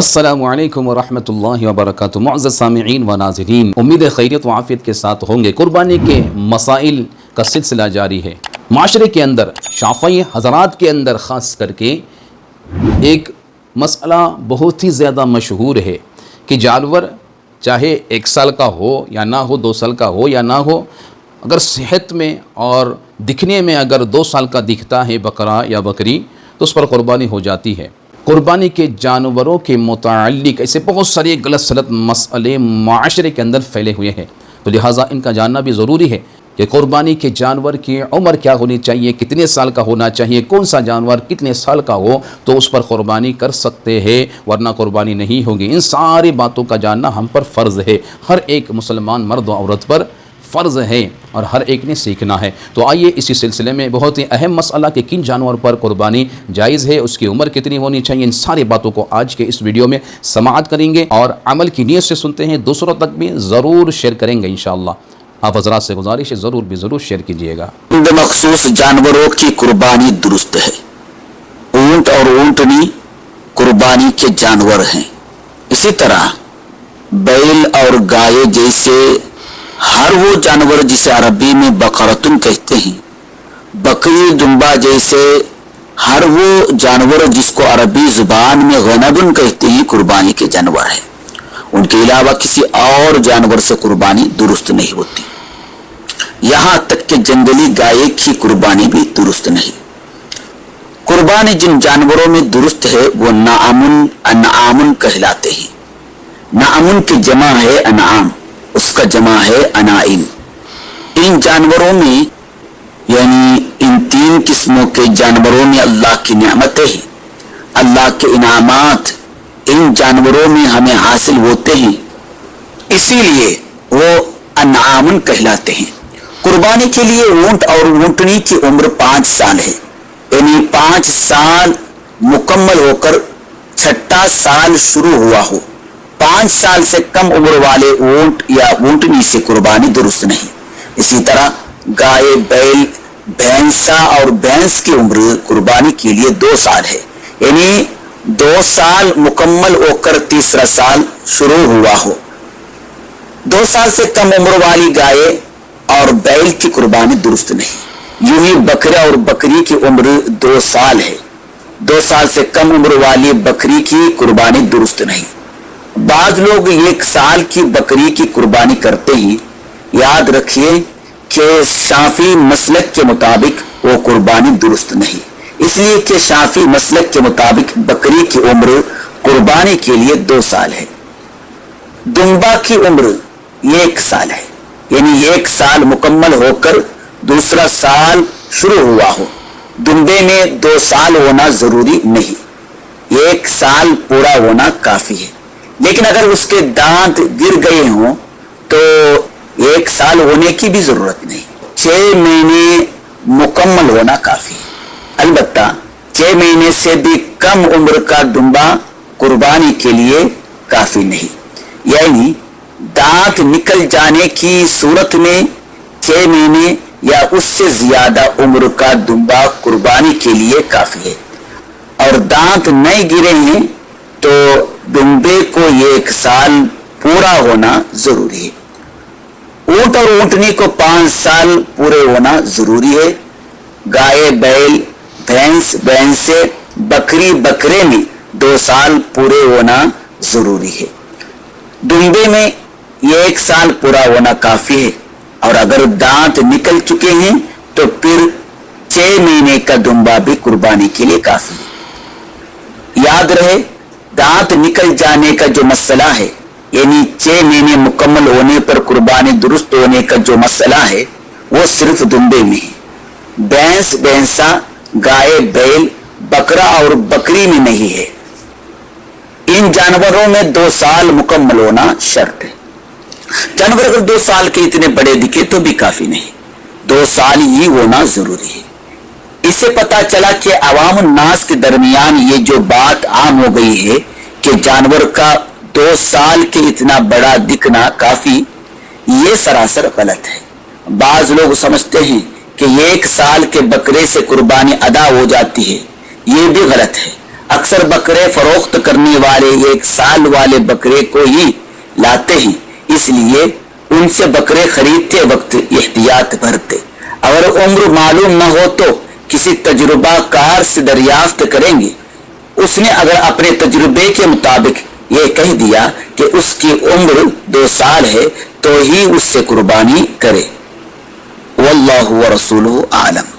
السلام علیکم ورحمۃ اللہ وبرکاتہ۔ معزز سامعین و ناظرین، امید خیریت و عافیت کے ساتھ ہوں گے۔ قربانی کے مسائل کا سلسلہ جاری ہے۔ معاشرے کے اندر، شافعی حضرات کے اندر خاص کر کے ایک مسئلہ بہت ہی زیادہ مشہور ہے کہ جانور چاہے 1 سال کا ہو یا نہ ہو، 2 سال کا ہو یا نہ ہو، اگر صحت میں اور دکھنے میں اگر 2 سال کا دکھتا ہے بکرا یا بکری تو اس پر قربانی ہو جاتی ہے۔ قربانی کے جانوروں کے متعلق ایسے بہت سارے غلط سلط مسئلے معاشرے کے اندر پھیلے ہوئے ہیں، تو لہٰذا ان کا جاننا بھی ضروری ہے کہ قربانی کے جانور کی عمر کیا ہونی چاہیے، کتنے سال کا ہونا چاہیے، کون سا جانور کتنے سال کا ہو تو اس پر قربانی کر سکتے ہیں ورنہ قربانی نہیں ہوگی۔ ان ساری باتوں کا جاننا ہم پر فرض ہے، ہر ایک مسلمان مرد و عورت پر فرض ہے اور ہر ایک نے سیکھنا ہے۔ تو آئیے اسی سلسلے میں بہت ہی اہم مسئلہ کہ کن جانور پر قربانی جائز ہے، اس کی عمر کتنی ہونی چاہیے، ان ساری باتوں کو آج کے اس ویڈیو میں سماعت کریں گے اور عمل کی نیت سے سنتے ہیں، دوسروں تک بھی ضرور شیئر کریں گے انشاءاللہ۔ آپ حضرات سے گزارش ہے ضرور شیئر کیجئے گا۔ مخصوص جانوروں کی قربانی درست ہے۔ اونٹ اور اونٹنی قربانی کے جانور ہیں۔ اسی طرح بیل اور گائے جیسے ہر وہ جانور جسے عربی میں بقرتن کہتے ہیں، بکری دمبا جیسے ہر وہ جانور جس کو عربی زبان میں غنمن کہتے ہیں قربانی کے جانور ہیں۔ ان کے علاوہ کسی اور جانور سے قربانی درست نہیں ہوتی، یہاں تک کہ جنگلی گائے کی قربانی بھی درست نہیں۔ قربانی جن جانوروں میں درست ہے وہ انعام کہلاتے ہیں۔ نعم کی جمع ہے انعام، اس کا جمع ہے انائم۔ ان جانوروں میں یعنی ان 3 قسموں کے جانوروں میں اللہ کی نعمتیں ہیں، اللہ کے انعامات ان جانوروں میں ہمیں حاصل ہوتے ہیں، اسی لیے وہ انعام کہلاتے ہیں۔ قربانی کے لیے اونٹ اور اونٹنی کی عمر 5 سال ہے، یعنی 5 سال مکمل ہو کر 6واں سال شروع ہوا ہو۔ 5 سال سے کم عمر والے اونٹ یا اونٹنی سے قربانی درست نہیں۔ اسی طرح گائے، بیل، بھینسا اور بھینس کی عمر قربانی کے لیے 2 سال ہے، یعنی 2 سال مکمل ہو کر 3واں سال شروع ہوا ہو۔ 2 سال سے کم عمر والی گائے اور بیل کی قربانی درست نہیں۔ یوں ہی بکرے اور بکری کی عمر 2 سال ہے، 2 سال سے کم عمر والی بکری کی قربانی درست نہیں۔ بعض لوگ 1 سال کی بکری کی قربانی کرتے ہیں۔ یاد رکھیے کہ شافعی مسلک کے مطابق وہ قربانی درست نہیں، اس لیے کہ شافعی مسلک کے مطابق بکری کی عمر قربانی کے لیے 2 سال ہے۔ دمبا کی عمر 1 سال ہے، یعنی 1 سال مکمل ہو کر 2واں سال شروع ہوا ہو۔ دمبے میں 2 سال ہونا ضروری نہیں، 1 سال پورا ہونا کافی ہے، لیکن اگر اس کے دانت گر گئے ہوں تو 1 سال ہونے کی بھی ضرورت نہیں، 6 مہینے مکمل ہونا کافی ہے۔ البتہ 6 مہینے سے بھی کم عمر کا دمبا قربانی کے لیے کافی نہیں، یعنی دانت نکل جانے کی صورت میں 6 مہینے یا اس سے زیادہ عمر کا دمبا قربانی کے لیے کافی ہے، اور دانت نہیں گرے ہیں تو دمبے کو 1 سال پورا ہونا ضروری ہے۔ اونٹ اور اونٹنی کو 5 سال پورے ہونا ضروری ہے۔ گائے، بیل، بھینس، بھینسے، بکری، بکرے میں 2 سال پورے ہونا ضروری ہے۔ دمبے میں 1 سال پورا ہونا کافی ہے، اور اگر دانت نکل چکے ہیں تو پھر 6 مہینے کا دمبا بھی قربانی کے لیے کافی ہے۔ یاد رہے، دانت نکل جانے کا جو مسئلہ ہے، یعنی 6 مہینے مکمل ہونے پر قربانی درست ہونے کا جو مسئلہ ہے وہ صرف دمبے میں ہے۔ بھینس، بھینسا، گائے، بیل، بکرا اور بکری میں نہیں ہے۔ ان جانوروں میں 2 سال مکمل ہونا شرط ہے۔ جانور اگر 2 سال کے اتنے بڑے دکھے تو بھی کافی نہیں، 2 سال ہی ہونا ضروری ہے۔ اس سے پتا چلا کہ عوام الناس کے درمیان یہ جو بات عام ہو گئی ہے کہ جانور کا 2 سال کے اتنا بڑا دکھنا کافی، یہ سراسر غلط ہے۔ بعض لوگ سمجھتے ہیں کہ 1 سال کے بکرے سے قربانی ادا ہو جاتی ہے، یہ بھی غلط ہے۔ اکثر بکرے فروخت کرنے والے 1 سال والے بکرے کو ہی لاتے ہیں، اس لیے ان سے بکرے خریدتے وقت احتیاط برتے۔ اگر عمر معلوم نہ ہو تو کسی تجربہ کار سے دریافت کریں گے۔ اس نے اگر اپنے تجربے کے مطابق یہ کہہ دیا کہ اس کی عمر 2 سال ہے تو ہی اس سے قربانی کرے۔ واللہ ورسولہ اعلم۔